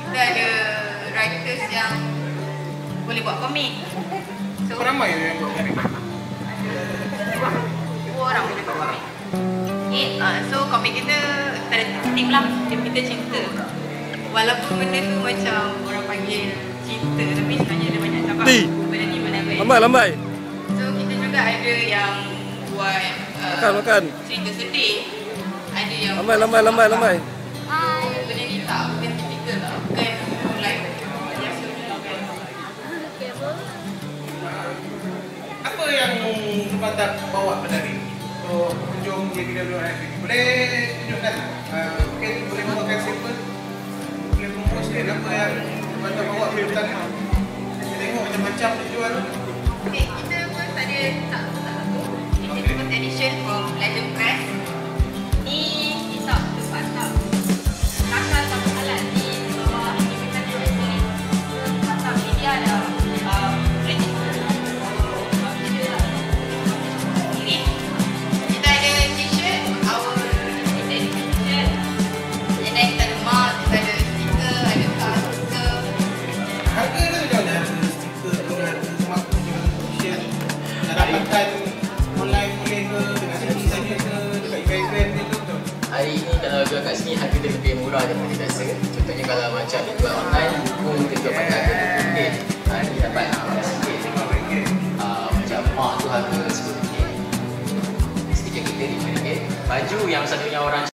Kita ada writers yang boleh buat komik. So, ramai yang buat komik. Dua orang boleh buat komik. Okay, so komik kita tertib lah. Kita cinta. Walaupun benda tu macam orang panggil cinta, tapi sebenarnya dia banyak cakap benda ni benda baik. Lambai. So kita juga ada yang buat Makan. cerita sedih. Ada yang Lambai. benda ni tak bukan typical lah. Bukan like biasanya kan. Apa yang Fanta bawa pada hari ini? So, pengunjung JPWF ini boleh tunjukkan mungkin boleh bawakan sampel, boleh promosikan apa yang Fanta bawa ke hutan ni. Kita tengok macam-macam dia jual. Okay, kita first ada tak satu. Ini first edition from Legend Press. Ni kitab tempat tak kakak tak alat di bawah independent ni. Kitab ni dia ada register. Ini kita ada t-shirt, our limited edition. And then kita ada mug, kita ada stiker, ada stiker. Harga dia macam mana? Stiker tu, harga mak punya t-shirt. Nak dapatkan online boleh ke, dekat sini saja ke, dekat event-event ni tu betul? Hari ini kalau jual kat sini harga dia lebih murah daripada biasa. Contohnya kalau macam jual online, kita jual pakai harga RM20. Hari ni dapat RM10. Macam mak tu harga RM10. Stiker kita RM5. Baju yang satunya orang